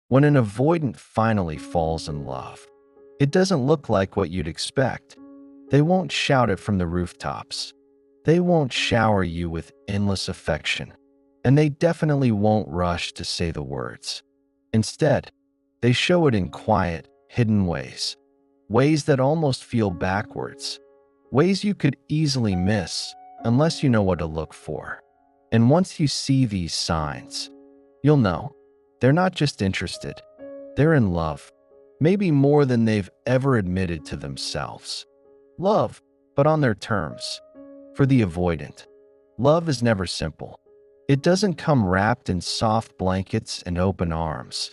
When an avoidant finally falls in love, it doesn't look like what you'd expect. They won't shout it from the rooftops. They won't shower you with endless affection. And they definitely won't rush to say the words. Instead, they show it in quiet, hidden ways. Ways that almost feel backwards. Ways you could easily miss unless you know what to look for. And once you see these signs, you'll know they're not just interested. They're in love. Maybe more than they've ever admitted to themselves. Love, but on their terms. For the avoidant, love is never simple. It doesn't come wrapped in soft blankets and open arms.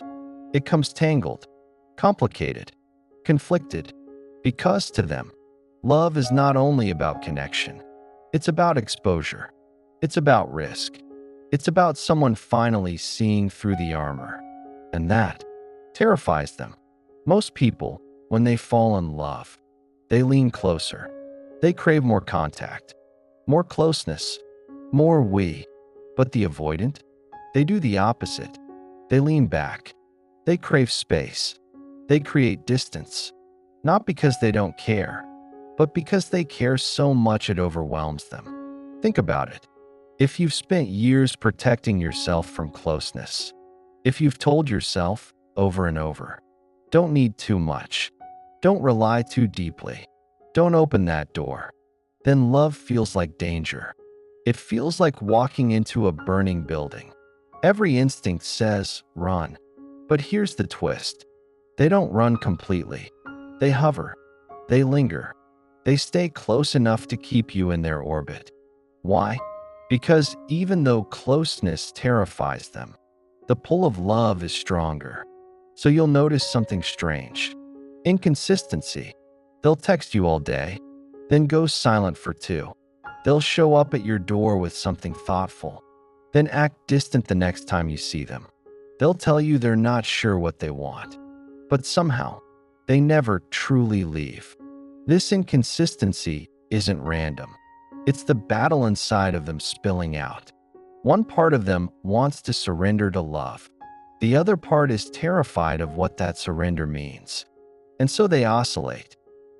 It comes tangled, complicated, conflicted, because to them, love is not only about connection. It's about exposure. It's about risk. It's about someone finally seeing through the armor. And that terrifies them. Most people, when they fall in love, they lean closer. They crave more contact, more closeness, more we. But the avoidant, they do the opposite. They lean back. They crave space. They create distance. Not because they don't care, but because they care so much it overwhelms them. Think about it. If you've spent years protecting yourself from closeness, if you've told yourself over and over, don't need too much, don't rely too deeply, don't open that door, then love feels like danger. It feels like walking into a burning building. Every instinct says, run. But here's the twist. They don't run completely. They hover. They linger. They stay close enough to keep you in their orbit. Why? Because even though closeness terrifies them, the pull of love is stronger. So you'll notice something strange. Inconsistency. They'll text you all day, then go silent for 2. They'll show up at your door with something thoughtful, then act distant the next time you see them. They'll tell you they're not sure what they want, but somehow, they never truly leave. This inconsistency isn't random. It's the battle inside of them spilling out. One part of them wants to surrender to love. The other part is terrified of what that surrender means. And so they oscillate,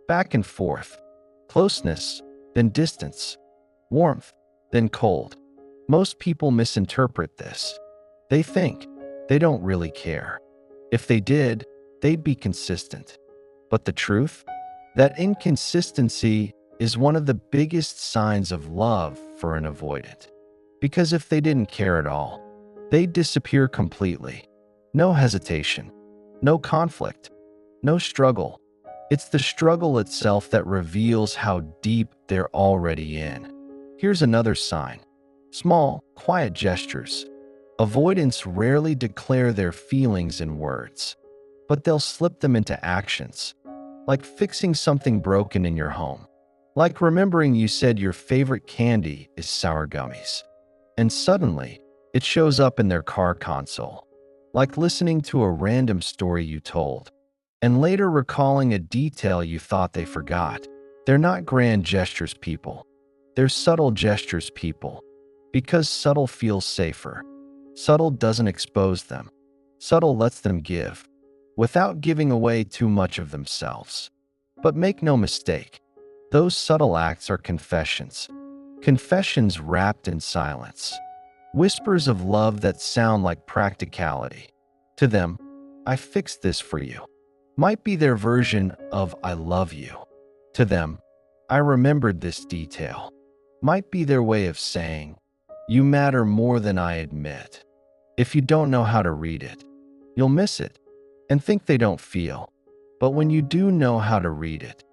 back and forth. Closeness, then distance. Warmth, then cold. Most people misinterpret this. They think they don't really care. If they did, they'd be consistent. But the truth? That inconsistency is one of the biggest signs of love for an avoidant. Because if they didn't care at all, they'd disappear completely. No hesitation, no conflict, no struggle. It's the struggle itself that reveals how deep they're already in. Here's another sign. Small, quiet gestures. Avoidants rarely declare their feelings in words, but they'll slip them into actions, like fixing something broken in your home, like remembering you said your favorite candy is sour gummies, and suddenly it shows up in their car console, like listening to a random story you told, and later recalling a detail you thought they forgot. They're not grand gestures people. They're subtle gestures people, because subtle feels safer. Subtle doesn't expose them. Subtle lets them give, without giving away too much of themselves. But make no mistake, those subtle acts are confessions. Confessions wrapped in silence. Whispers of love that sound like practicality. To them, I fixed this for you. Might be their version of I love you. To them, I remembered this detail. Might be their way of saying, you matter more than I admit. If you don't know how to read it, you'll miss it and think they don't feel. But when you do know how to read it,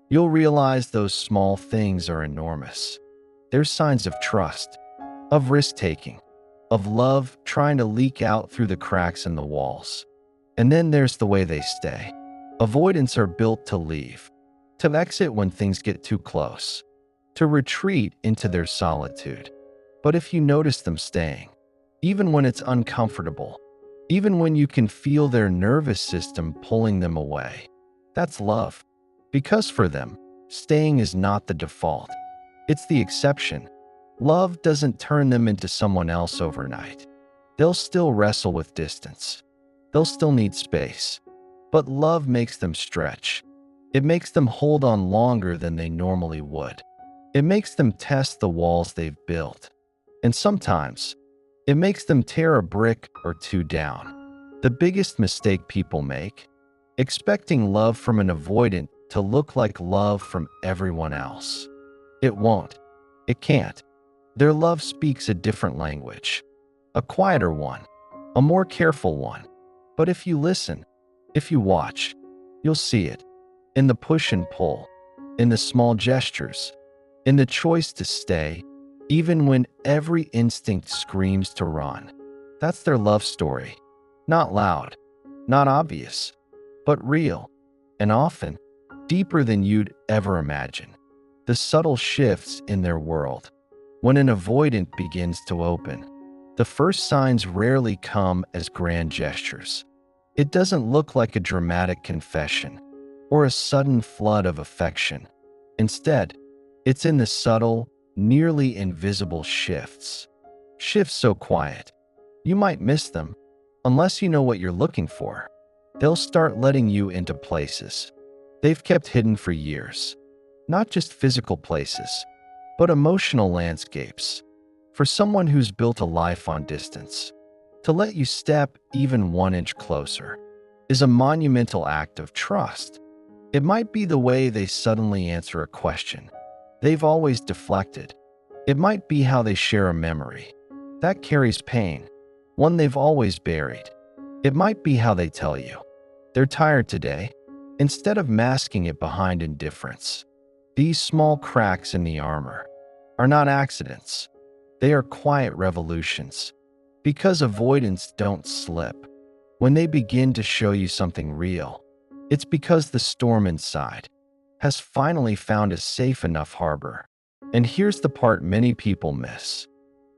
you'll realize those small things are enormous. They're signs of trust, of risk-taking, of love trying to leak out through the cracks in the walls. And then there's the way they stay. Avoidants are built to leave, to exit when things get too close, to retreat into their solitude. But if you notice them staying, even when it's uncomfortable, even when you can feel their nervous system pulling them away, that's love. Because for them, staying is not the default. It's the exception. Love doesn't turn them into someone else overnight. They'll still wrestle with distance. They'll still need space. But love makes them stretch. It makes them hold on longer than they normally would. It makes them test the walls they've built. And sometimes, it makes them tear a brick or two down. The biggest mistake people make? Expecting love from an avoidant to look like love from everyone else. It won't. It can't. Their love speaks a different language. A quieter one. A more careful one. But if you listen, if you watch, you'll see it. In the push and pull. In the small gestures. In the choice to stay, even when every instinct screams to run. That's their love story. Not loud, not obvious, but real, and often deeper than you'd ever imagine. The subtle shifts in their world. When an avoidant begins to open, the first signs rarely come as grand gestures. It doesn't look like a dramatic confession or a sudden flood of affection. Instead, it's in the subtle, nearly invisible shifts. Shifts so quiet, you might miss them unless you know what you're looking for. They'll start letting you into places they've kept hidden for years. Not just physical places, but emotional landscapes. For someone who's built a life on distance, to let you step even 1 inch closer is a monumental act of trust. It might be the way they suddenly answer a question they've always deflected. It might be how they share a memory that carries pain, one they've always buried. It might be how they tell you they're tired today, instead of masking it behind indifference. These small cracks in the armor are not accidents. They are quiet revolutions. Because avoidants don't slip. When they begin to show you something real, it's because the storm inside has finally found a safe enough harbor. And here's the part many people miss.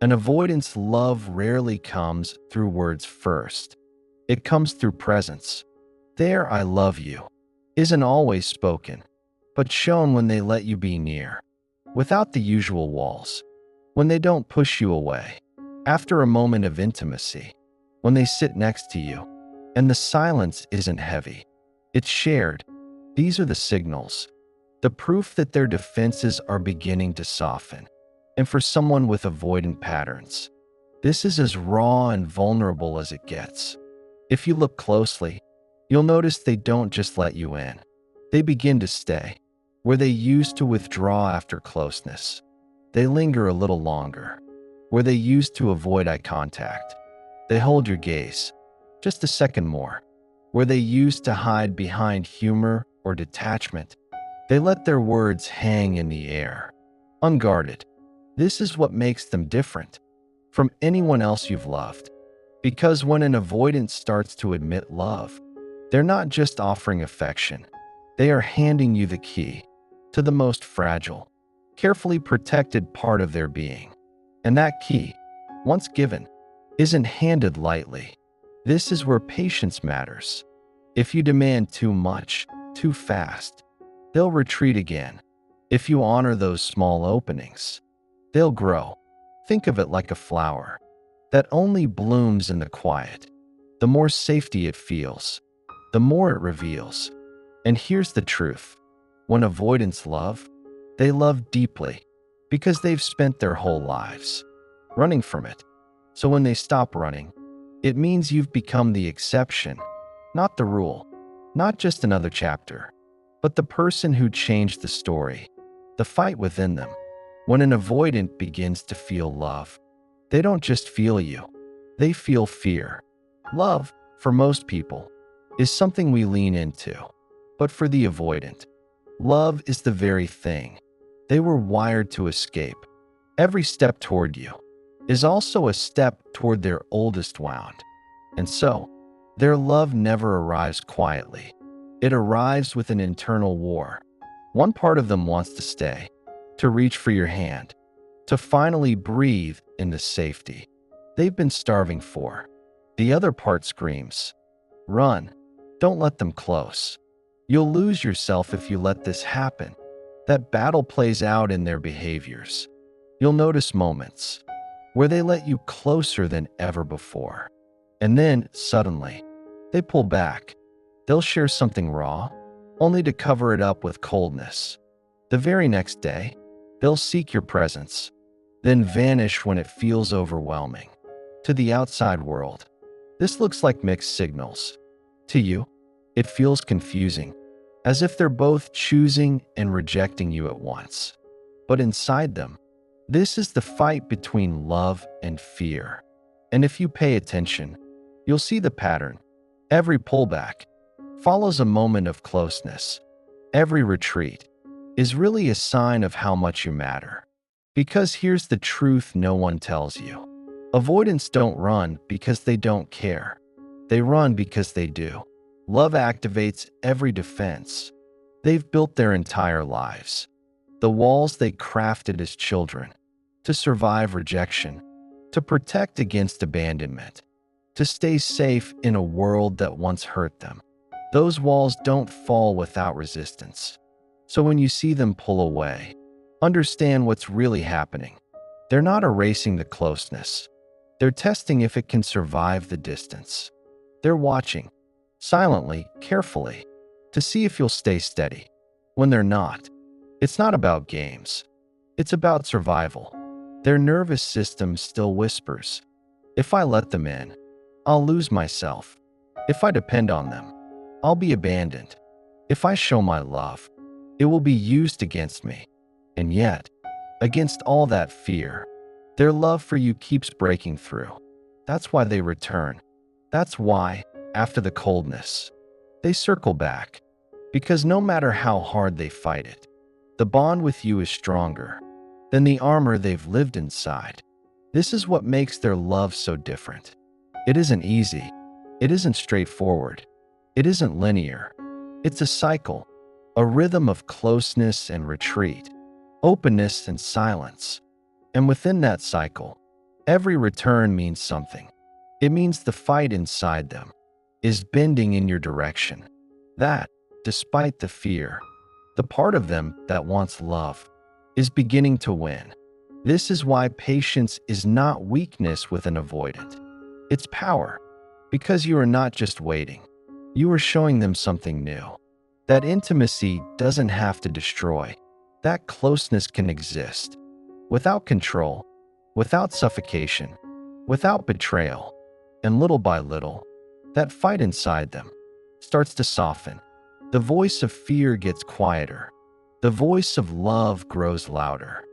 An avoidant's love rarely comes through words first. It comes through presence. Their "I love you" isn't always spoken, but shown when they let you be near, without the usual walls, when they don't push you away. After a moment of intimacy, when they sit next to you, and the silence isn't heavy, it's shared. These are the signals, the proof that their defenses are beginning to soften. And for someone with avoidant patterns, this is as raw and vulnerable as it gets. If you look closely, you'll notice they don't just let you in. They begin to stay. Where they used to withdraw after closeness, they linger a little longer. Where they used to avoid eye contact, they hold your gaze just a second more. Where they used to hide behind humor or detachment, they let their words hang in the air, unguarded. This is what makes them different from anyone else you've loved. Because when an avoidant starts to admit love, they're not just offering affection, they are handing you the key to the most fragile, carefully protected part of their being. And that key, once given, isn't handed lightly. This is where patience matters. If you demand too much, too fast, they'll retreat again. If you honor those small openings, they'll grow. Think of it like a flower that only blooms in the quiet. The more safety it feels, the more it reveals. And here's the truth. When avoidants love, they love deeply because they've spent their whole lives running from it. So when they stop running, it means you've become the exception, not the rule, not just another chapter, but the person who changed the story, the fight within them. When an avoidant begins to feel love, they don't just feel you, they feel fear. Love, for most people, is something we lean into. But for the avoidant, love is the very thing they were wired to escape. Every step toward you is also a step toward their oldest wound. And so, their love never arrives quietly. It arrives with an internal war. One part of them wants to stay, to reach for your hand, to finally breathe in the safety they've been starving for. The other part screams, "Run, don't let them close. You'll lose yourself if you let this happen." That battle plays out in their behaviors. You'll notice moments where they let you closer than ever before. And then, suddenly, They pull back. They'll share something raw, only to cover it up with coldness. The very next day, they'll seek your presence, then vanish when it feels overwhelming. To the outside world, this looks like mixed signals. To you, it feels confusing, as if they're both choosing and rejecting you at once. But inside them, this is the fight between love and fear. And if you pay attention, you'll see the pattern. Every pullback follows a moment of closeness. Every retreat is really a sign of how much you matter. Because here's the truth no one tells you. Avoidants don't run because they don't care. They run because they do. Love activates every defense they've built their entire lives. The walls they crafted as children, to survive rejection, to protect against abandonment, to stay safe in a world that once hurt them. Those walls don't fall without resistance. So when you see them pull away, understand what's really happening. They're not erasing the closeness. They're testing if it can survive the distance. They're watching, silently, carefully, to see if you'll stay steady. When they're not, it's not about games. It's about survival. Their nervous system still whispers, if I let them in, I'll lose myself. If I depend on them, I'll be abandoned. If I show my love, it will be used against me. And yet, against all that fear, their love for you keeps breaking through. That's why they return. That's why, after the coldness, they circle back. Because no matter how hard they fight it, the bond with you is stronger than the armor they've lived inside. This is what makes their love so different. It isn't easy. It isn't straightforward. It isn't linear. It's a cycle, a rhythm of closeness and retreat, openness and silence. And within that cycle, every return means something. It means the fight inside them is bending in your direction. That, despite the fear, the part of them that wants love is beginning to win. This is why patience is not weakness with an avoidant. It's power, because you are not just waiting. You are showing them something new. That intimacy doesn't have to destroy. That closeness can exist without control, without suffocation, without betrayal. And little by little, that fight inside them starts to soften. The voice of fear gets quieter. The voice of love grows louder.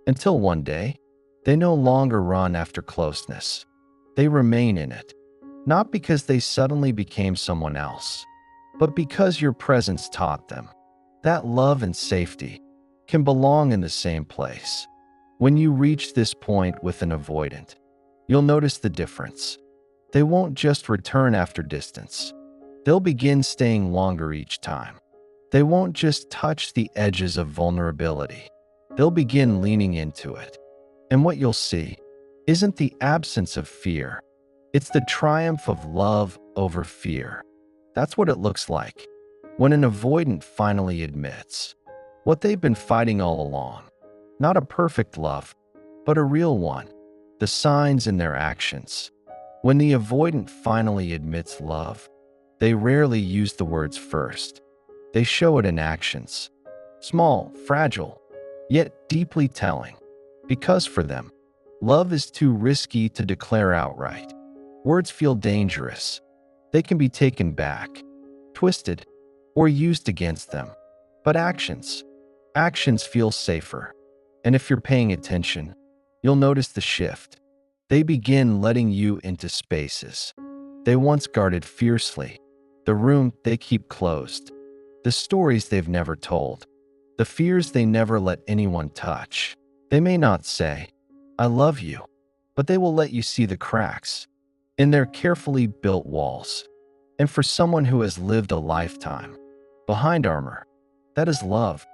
Until one day, they no longer run after closeness. They remain in it. Not because they suddenly became someone else, but because your presence taught them that love and safety can belong in the same place. When you reach this point with an avoidant, you'll notice the difference. They won't just return after distance. They'll begin staying longer each time. They won't just touch the edges of vulnerability. They'll begin leaning into it. And what you'll see isn't the absence of fear. It's the triumph of love over fear. That's what it looks like when an avoidant finally admits what they've been fighting all along. Not a perfect love, but a real one. The signs in their actions. When the avoidant finally admits love, they rarely use the words first. They show it in actions. Small, fragile, yet deeply telling. Because for them, love is too risky to declare outright. Words feel dangerous. They can be taken back, twisted, or used against them. But actions feel safer. And if you're paying attention, you'll notice the shift. They begin letting you into spaces they once guarded fiercely. The room they keep closed. The stories they've never told. The fears they never let anyone touch. They may not say, I love you, but they will let you see the cracks in their carefully built walls. And for someone who has lived a lifetime behind armor, that is love,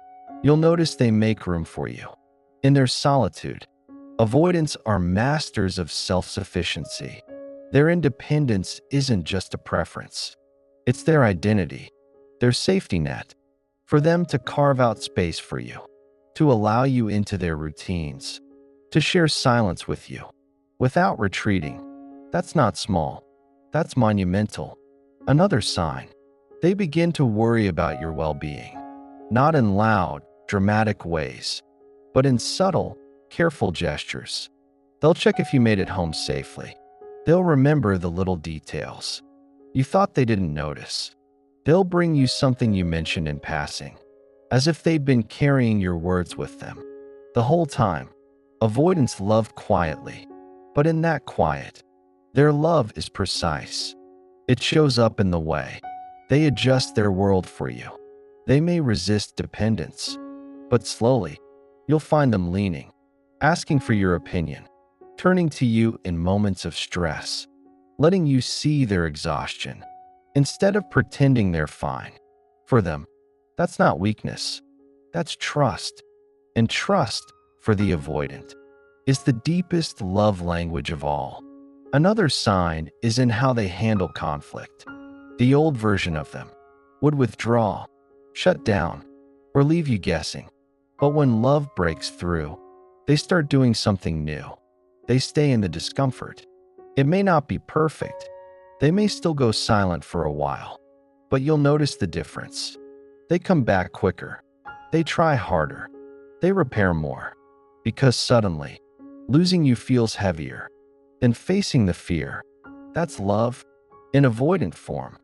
you'll notice they make room for you. In their solitude, avoidants are masters of self-sufficiency. Their independence isn't just a preference. It's their identity, their safety net. For them to carve out space for you, to allow you into their routines, to share silence with you, without retreating. That's not small. That's monumental. Another sign, they begin to worry about your well-being, not in loud, dramatic ways, but in subtle, careful gestures. They'll check if you made it home safely. They'll remember the little details you thought they didn't notice. They'll bring you something you mentioned in passing, as if they'd been carrying your words with them the whole time. Avoidance love quietly, but in that quiet, their love is precise. It shows up in the way they adjust their world for you. They may resist dependence, but slowly, you'll find them leaning, asking for your opinion, turning to you in moments of stress, letting you see their exhaustion, instead of pretending they're fine. For them, that's not weakness, that's trust. And trust, for the avoidant, is the deepest love language of all. Another sign is in how they handle conflict. The old version of them would withdraw, shut down, or leave you guessing. But when love breaks through, they start doing something new. They stay in the discomfort. It may not be perfect. They may still go silent for a while, but you'll notice the difference. They come back quicker. They try harder. They repair more, because suddenly, losing you feels heavier than facing the fear. That's love in avoidant form.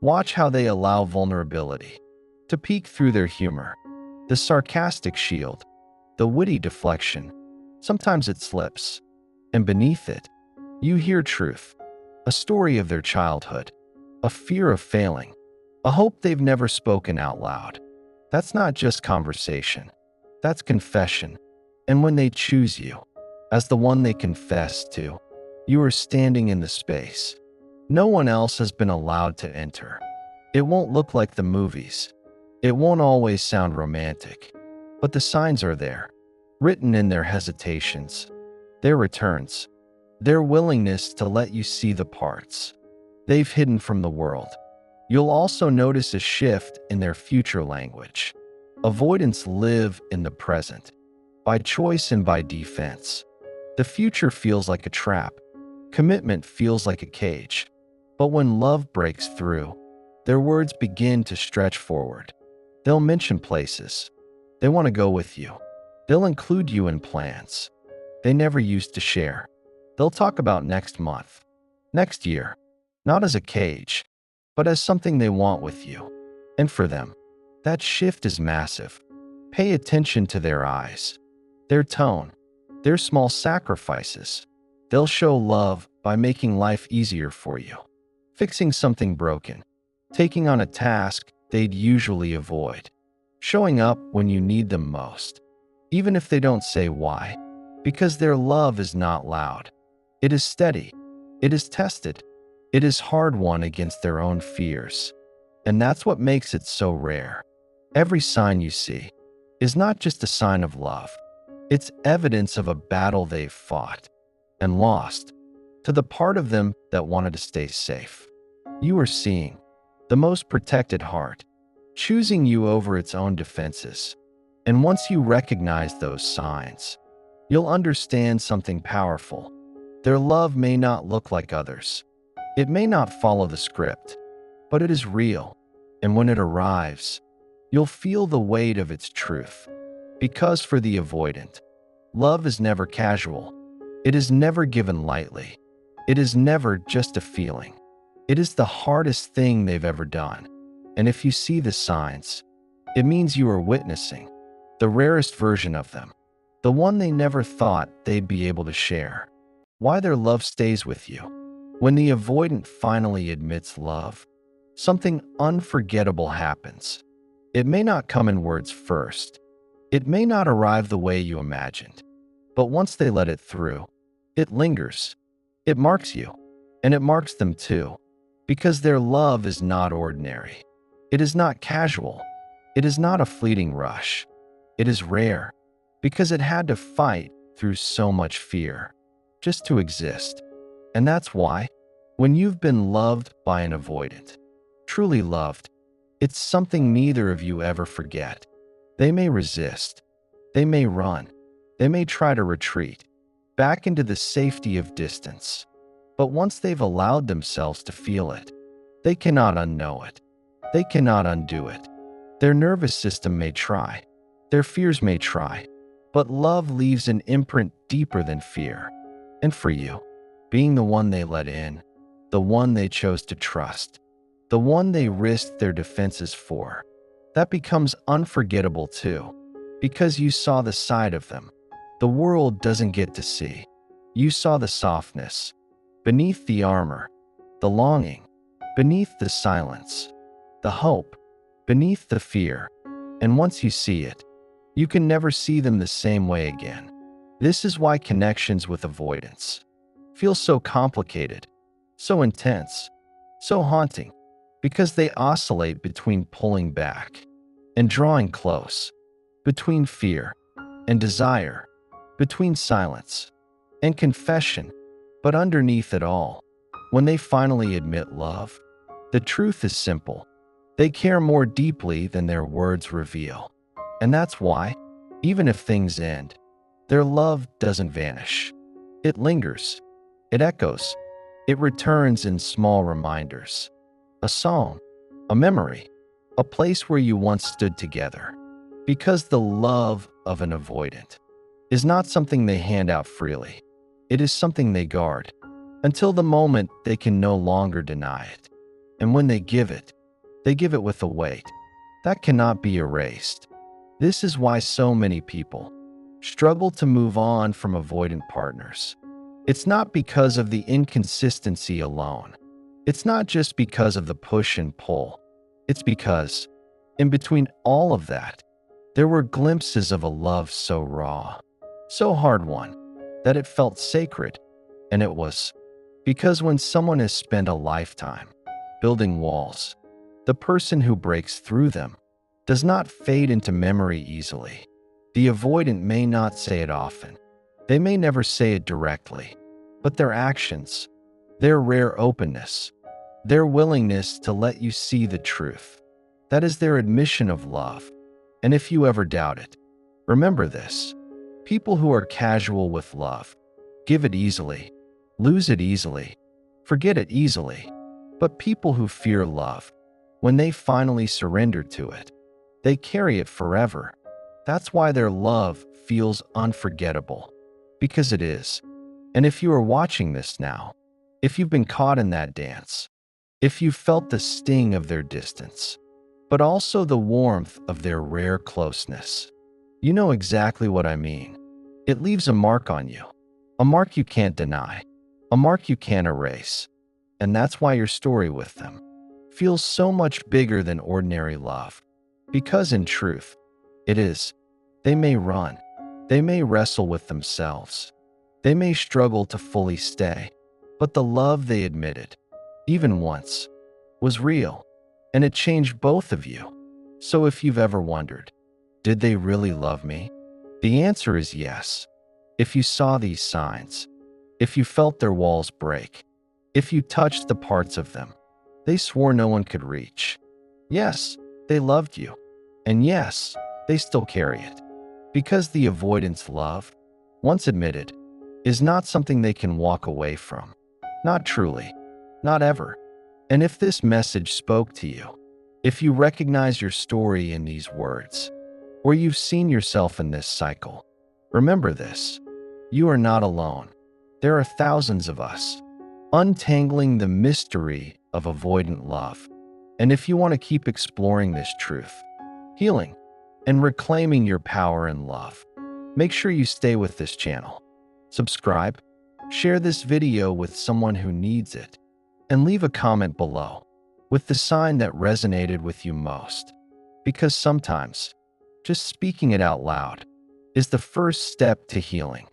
Watch how they allow vulnerability to peek through their humor, the sarcastic shield, the witty deflection. Sometimes it slips, and beneath it, you hear truth, a story of their childhood, a fear of failing, a hope they've never spoken out loud. That's not just conversation. That's confession. And when they choose you as the one they confess to, you are standing in the space no one else has been allowed to enter. It won't look like the movies. It won't always sound romantic. But the signs are there, written in their hesitations, their returns, their willingness to let you see the parts they've hidden from the world. You'll also notice a shift in their future language. Avoidants live in the present, by choice and by defense. The future feels like a trap. Commitment feels like a cage. But when love breaks through, their words begin to stretch forward. They'll mention places. They want to go with you. They'll include you in plans they never used to share. They'll talk about next month, next year, not as a cage, but as something they want with you. And for them, that shift is massive. Pay attention to their eyes, their tone, their small sacrifices. They'll show love by making life easier for you, fixing something broken, taking on a task they'd usually avoid, showing up when you need them most, even if they don't say why, because their love is not loud. It is steady. It is tested. It is hard-won against their own fears. And that's what makes it so rare. Every sign you see is not just a sign of love. It's evidence of a battle they've fought and lost to the part of them that wanted to stay safe. You are seeing the most protected heart, choosing you over its own defenses. And once you recognize those signs, you'll understand something powerful. Their love may not look like others. It may not follow the script, but it is real. And when it arrives, you'll feel the weight of its truth. Because for the avoidant, love is never casual. It is never given lightly. It is never just a feeling. It is the hardest thing they've ever done. And if you see the signs, it means you are witnessing the rarest version of them, the one they never thought they'd be able to share. Why their love stays with you. When the avoidant finally admits love, something unforgettable happens. It may not come in words first. It may not arrive the way you imagined. But once they let it through, it lingers. It marks you, and it marks them too. Because their love is not ordinary. It is not casual. It is not a fleeting rush. It is rare, because it had to fight through so much fear just to exist. And that's why, when you've been loved by an avoidant, truly loved, it's something neither of you ever forget. They may resist. They may run. They may try to retreat back into the safety of distance. But once they've allowed themselves to feel it, They cannot unknow it. They cannot undo it. Their nervous system may try. Their fears may try. But love leaves an imprint deeper than fear. And for you, being the one they let in, the one they chose to trust, the one they risked their defenses for, that becomes unforgettable too, because you saw the side of them the world doesn't get to see. You saw the softness beneath the armor, the longing beneath the silence, the hope beneath the fear. And once you see it, you can never see them the same way again. This is why connections with avoidance feel so complicated, so intense, so haunting, because they oscillate between pulling back and drawing close, between fear and desire, between silence and confession. But underneath it all, when they finally admit love, the truth is simple. They care more deeply than their words reveal. And that's why, even if things end, their love doesn't vanish. It lingers. It echoes. It returns in small reminders. A song, a memory, a place where you once stood together. Because the love of an avoidant is not something they hand out freely. It is something they guard until the moment they can no longer deny it. And when they give it with a weight that cannot be erased. This is why so many people struggle to move on from avoidant partners. It's not because of the inconsistency alone. It's not just because of the push and pull. It's because, in between all of that, there were glimpses of a love so raw, so hard-won, that it felt sacred. And it was because when someone has spent a lifetime building walls, the person who breaks through them does not fade into memory easily. The avoidant may not say it often. They may never say it directly. But their actions, their rare openness, their willingness to let you see the truth, that is their admission of love. And if you ever doubt it, remember this. People who are casual with love give it easily, lose it easily, forget it easily. But people who fear love, when they finally surrender to it, they carry it forever. That's why their love feels unforgettable, because it is. And if you are watching this now, if you've been caught in that dance, if you felt the sting of their distance, but also the warmth of their rare closeness, you know exactly what I mean. It leaves a mark on you, a mark you can't deny, a mark you can't erase. And that's why your story with them feels so much bigger than ordinary love. Because in truth, it is. They may run, they may wrestle with themselves, they may struggle to fully stay, but the love they admitted, even once, was real, and it changed both of you. So if you've ever wondered, did they really love me? The answer is yes. If you saw these signs, if you felt their walls break, if you touched the parts of them they swore no one could reach, yes, they loved you. And yes, they still carry it. Because the avoidance love, once admitted, is not something they can walk away from. Not truly. Not ever. And if this message spoke to you, if you recognize your story in these words, or you've seen yourself in this cycle, remember this. You are not alone. There are thousands of us, untangling the mystery of avoidant love. And if you want to keep exploring this truth, healing, and reclaiming your power and love, make sure you stay with this channel. Subscribe, share this video with someone who needs it, and leave a comment below with the sign that resonated with you most. Because sometimes, just speaking it out loud is the first step to healing.